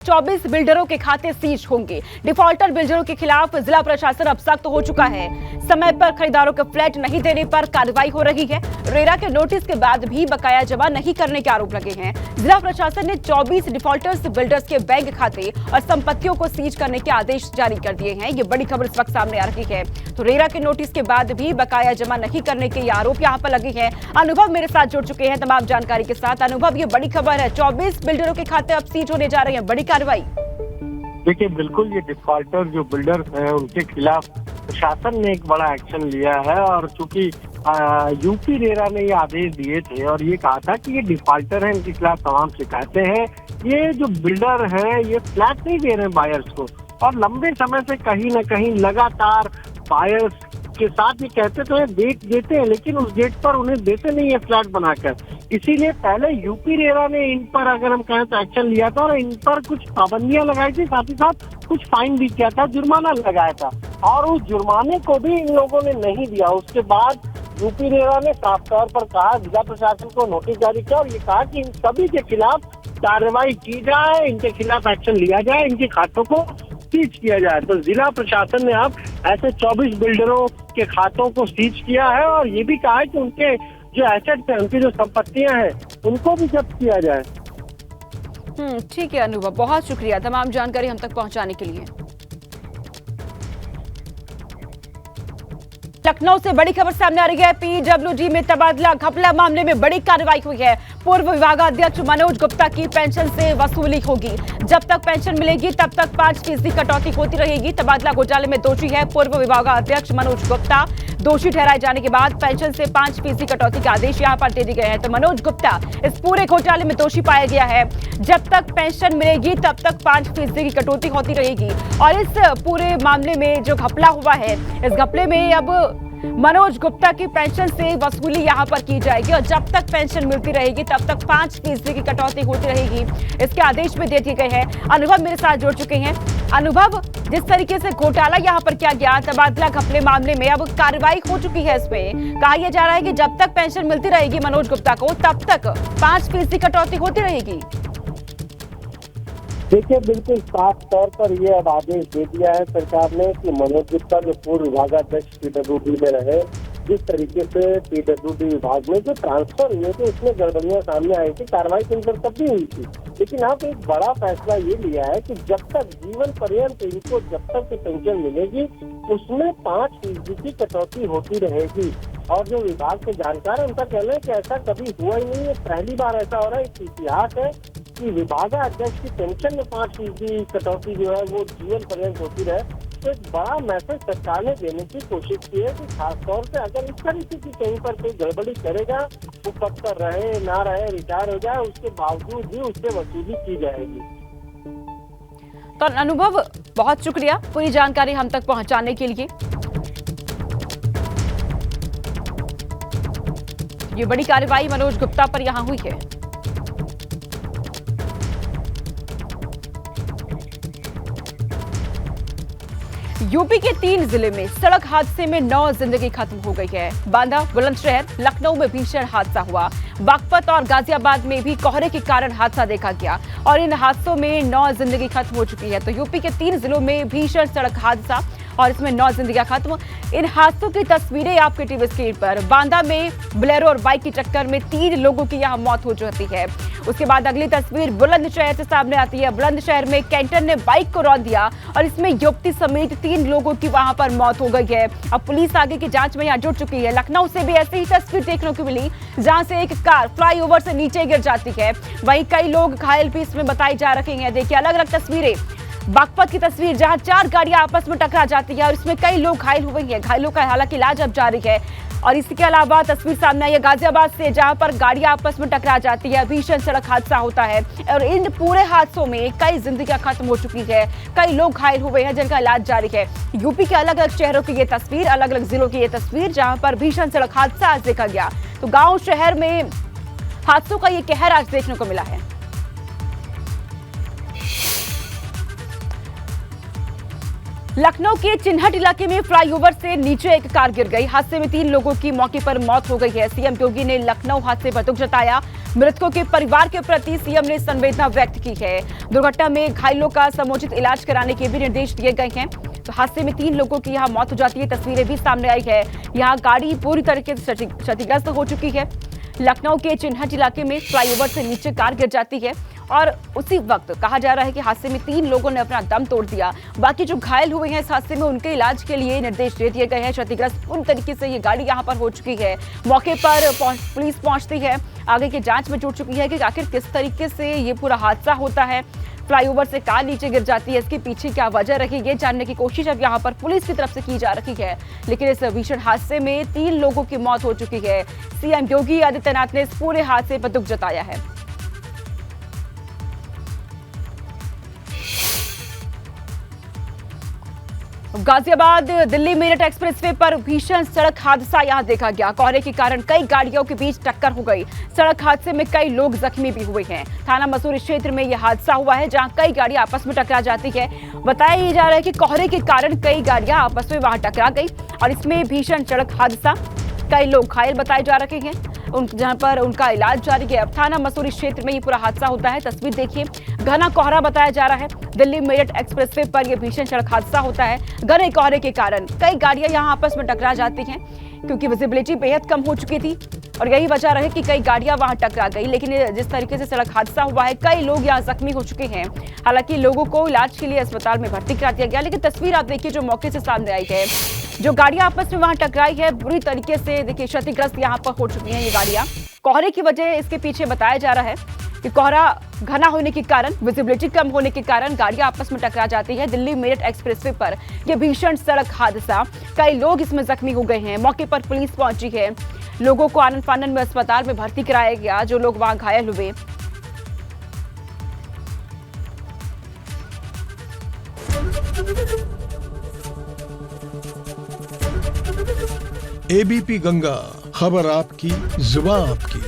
24 बिल्डरों के खाते सीज होंगे। डिफॉल्टर बिल्डरों के खिलाफ जिला प्रशासन अब सख्त हो चुका है। समय पर खरीदारों को फ्लैट नहीं देने पर कार्रवाई हो रही है। रेरा के नोटिस के बाद भी बकाया जमा नहीं करने के आरोप लगे हैं। जिला प्रशासन ने 24 डिफॉल्टर्स बिल्डर्स के बैंक खाते और संपत्तियों को सीज करने के आदेश जारी कर दिए हैं। ये बड़ी खबर इस वक्त सामने आ रही है। तो रेरा के नोटिस के बाद भी बकाया जमा नहीं करने के ये आरोप यहाँ पर लगे हैं। अनुभव मेरे साथ जुड़ चुके हैं तमाम जानकारी के साथ। अनुभव, ये बड़ी खबर है, 24 बिल्डरों के खाते अब सीज होने जा रहे हैं, बड़ी कार्रवाई। देखिए, बिल्कुल ये डिफॉल्टर जो बिल्डर्स हैं उनके खिलाफ प्रशासन ने एक बड़ा एक्शन लिया है। और चूंकि यूपी रेरा ने ये आदेश दिए थे और ये कहा था कि ये डिफॉल्टर हैं, इनके खिलाफ तमाम शिकायतें हैं। ये जो बिल्डर हैं ये फ्लैट नहीं दे रहे हैं बायर्स को, और लंबे समय से कहीं ना कहीं लगातार बायर्स के साथ ये कहते तो डेट देते हैं, लेकिन उस डेट पर उन्हें देते नहीं है फ्लैट बनाकर। इसीलिए पहले यूपी रेरा ने इन पर, अगर हम कहें तो, एक्शन लिया था और इन पर कुछ पाबंदियां लगाई थी, साथ ही साथ कुछ फाइन भी किया था, जुर्माना लगाया था। और उस जुर्माने को भी इन लोगों ने नहीं दिया। उसके बाद यूपी रेरा ने साफ तौर पर कहा, जिला प्रशासन को नोटिस जारी किया और ये कहा कि इन सभी के खिलाफ कार्रवाई की जाए, इनके खिलाफ एक्शन लिया जाए, इनके खातों को सीज किया जाए। तो जिला प्रशासन ने अब ऐसे 24 बिल्डरों के खातों को सीज किया है और ये भी कहा है कि उनके जो एसेट्स हैं, उनकी जो संपत्तियां हैं, उनको भी जब्त किया जाए। ठीक है अनुभव, बहुत शुक्रिया तमाम जानकारी हम तक पहुंचाने के लिए। लखनऊ से बड़ी खबर सामने आ रही है। पीडब्ल्यूडी में तबादला घपला मामले में बड़ी कार्रवाई हुई है। पूर्व विभागाध्यक्ष मनोज गुप्ता की पेंशन से वसूली होगी। जब तक पेंशन मिलेगी तब तक 5% कटौती होती रहेगी। तबादला घोटाले में दोषी है पूर्व विभागाध्यक्ष मनोज गुप्ता। दोषी ठहराए जाने के बाद पेंशन से 5% कटौती के आदेश यहां पर दे दिए गए हैं। तो मनोज गुप्ता इस पूरे घोटाले में दोषी पाया गया है। जब तक पेंशन मिलेगी तब तक 5% की कटौती होती रहेगी। और इस पूरे मामले में जो घपला हुआ है, इस घपले में अब मनोज गुप्ता की पेंशन से वसूली यहां पर की जाएगी और जब तक पेंशन मिलती रहेगी तब तक 5% की कटौती होती रहेगी। इसके आदेश भी दे दिए गए हैं। अनुभव मेरे साथ जुड़ चुके हैं। अनुभव, जिस तरीके से घोटाला यहां पर किया गया तबादला घपले मामले में, अब कार्रवाई हो चुकी है। इसमें कहा यह जा रहा है कि जब तक पेंशन मिलती रहेगी मनोज गुप्ता को तब तक 5% कटौती होती रहेगी। देखिए, बिल्कुल साफ तौर पर यह अब आदेश दे दिया है सरकार ने कि मनोज गुप्ता जो पूर्व विभागाध्यक्ष पीडब्ल्यूडी में रहे, जिस तरीके से पीडब्ल्यूडी विभाग में जो ट्रांसफर हुए थे उसमें गड़बड़ियां सामने आई थी, कार्रवाई तो इन पर तब भी हुई थी। लेकिन अब एक बड़ा फैसला ये लिया है कि जब तक जीवन पर्यंत इनको जब तक पेंशन मिलेगी उसमें 5% की कटौती होती रहेगी। और जो विभाग के जानकार है उनका कहना है कि ऐसा कभी हुआ ही नहीं है, पहली बार ऐसा हो रहा है। एक इतिहास है कि विभागाध्यक्ष की पेंशन में 5% कटौती जो है वो जीवन पर्यंत होती रहे। तो एक बड़ा मैसेज सरकार ने देने की कोशिश की है कि खासतौर से अगर इस तरीके की कहीं पर कोई गड़बड़ी करेगा, वो पद पर रहे ना रहे, रिटायर हो जाए, उसके बावजूद भी उससे वसूली की जाएगी। तो अनुभव, बहुत शुक्रिया पूरी जानकारी हम तक पहुंचाने के लिए। ये बड़ी कार्रवाई मनोज गुप्ता पर यहां हुई है। यूपी के 3 जिले में सड़क हादसे में 9 जिंदगी खत्म हो गई है। बांदा, बुलंदशहर, लखनऊ में भीषण हादसा हुआ। बागपत और गाजियाबाद में भी कोहरे के कारण हादसा देखा गया और इन हादसों में 9 जिंदगी खत्म हो चुकी है। तो यूपी के 3 जिलों में भीषण सड़क हादसा और इसमें 9 जिंदगियां खत्म। इन हादसों की तस्वीरें आपके टीवी स्क्रीन पर। बांदा में बोलेरो और बाइक की टक्कर में 3 लोगों की यहां मौत हो जाती है। उसके बाद अगली तस्वीर बुलंदशहर से सामने आती है। बुलंदशहर में कैंटर ने बाइक को रौंद दिया और इसमें युवती समेत 3 लोगों की वहां पर मौत हो गई है। अब पुलिस आगे की जांच में यहां जुट चुकी है। लखनऊ से भी ऐसी ही तस्वीर देखने को मिली, जहां से एक कार फ्लाईओवर से नीचे गिर जाती है। वहीं कई लोग घायल भी इसमें बताई जा रही हैं। देखिए, अलग अलग तस्वीरें। बागपत की तस्वीर, जहां 4 गाड़ियां आपस में टकरा जाती है और इसमें कई लोग घायल हुए हैं। घायलों का हालांकि इलाज अब जारी है। और इसके अलावा तस्वीर सामने आई है गाजियाबाद से, जहां पर गाड़ियां आपस में टकरा जाती है, भीषण सड़क हादसा होता है और इन पूरे हादसों में कई जिंदगियां खत्म हो चुकी है, कई लोग घायल हुए हैं जिनका इलाज जारी है। यूपी के अलग अलग शहरों की ये तस्वीर, अलग अलग जिलों की ये तस्वीर, जहां पर भीषण सड़क हादसा आज देखा गया। तो गाँव शहर में हादसों का ये कहर आज देखने को मिला है। लखनऊ के चिन्हट इलाके में फ्लाईओवर से नीचे एक कार गिर गई। हादसे में 3 लोगों की मौके पर मौत हो गई है। सीएम योगी ने लखनऊ हादसे पर दुख जताया। मृतकों के परिवार के प्रति सीएम ने संवेदना व्यक्त की है। दुर्घटना में घायलों का समुचित इलाज कराने के भी निर्देश दिए गए हैं। तो हादसे में 3 लोगों की यहाँ मौत हो जाती है। तस्वीरें भी सामने आई है। यहाँ गाड़ी पूरी तरीके से क्षतिग्रस्त हो चुकी है। लखनऊ के चिन्हट इलाके में फ्लाईओवर से नीचे कार गिर जाती है और उसी वक्त कहा जा रहा है कि हादसे में 3 लोगों ने अपना दम तोड़ दिया। बाकी जो घायल हुए हैं इस हादसे में उनके इलाज के लिए निर्देश दे दिए गए हैं। क्षतिग्रस्त पूरी तरीके से ये गाड़ी यहाँ पर हो चुकी है। मौके पर पुलिस पहुंचती है, आगे की जांच में जुट चुकी है कि आखिर किस तरीके से ये पूरा हादसा होता है। फ्लाईओवर से कार नीचे गिर जाती है, इसके पीछे क्या वजह रही ये जानने की कोशिश अब यहाँ पर पुलिस की तरफ से की जा रही है। लेकिन इस भीषण हादसे में 3 लोगों की मौत हो चुकी है। सीएम योगी आदित्यनाथ ने इस पूरे हादसे पर दुख जताया है। गाजियाबाद दिल्ली मेरठ एक्सप्रेसवे पर भीषण सड़क हादसा यहां देखा गया। कोहरे के कारण कई गाड़ियों के बीच टक्कर हो गई। सड़क हादसे में कई लोग जख्मी भी हुए हैं। थाना मसूरी क्षेत्र में यह हादसा हुआ है जहां कई गाड़ियां आपस में टकरा जाती है। बताया ये जा रहा है कि कोहरे के कारण कई गाड़ियां आपस में वहां टकरा गई और इसमें भीषण सड़क हादसा। कई लोग घायल बताए जा रहे हैं, जहां पर उनका इलाज जारी है। अब थाना मसूरी क्षेत्र में ये पूरा हादसा होता है। तस्वीर देखिए, घना कोहरा बताया जा रहा है। दिल्ली मेरठ एक्सप्रेसवे पर यह भीषण सड़क हादसा होता है। घने कोहरे के कारण कई गाड़ियां यहां आपस में टकरा जाती हैं क्योंकि विजिबिलिटी बेहद कम हो चुकी थी और यही वजह रहे कि कई गाड़ियां वहां टकरा गई। लेकिन जिस तरीके से सड़क हादसा हुआ है, कई लोग यहां जख्मी हो चुके हैं। हालांकि लोगों को इलाज के लिए अस्पताल में भर्ती करा दिया गया। लेकिन तस्वीर आप देखिए जो मौके से सामने आई है, जो गाड़ियां आपस में वहां टकराई है बुरी तरीके से देखिए क्षतिग्रस्त यहाँ पर हो चुकी हैं ये गाड़ियां। कोहरे की वजह इसके पीछे बताया जा रहा है कि कोहरा घना होने के कारण, विजिबिलिटी कम होने के कारण गाड़ियां आपस में टकरा जाती है। दिल्ली मेरठ एक्सप्रेसवे पर यह भीषण सड़क हादसा, कई लोग इसमें जख्मी हो गए हैं। मौके पर पुलिस पहुंची है, लोगों को आनन फानन में अस्पताल में भर्ती कराया गया। जो लोग वहां घायल हुए एबीपी गंगा, खबर आपकी, जुबान आपकी।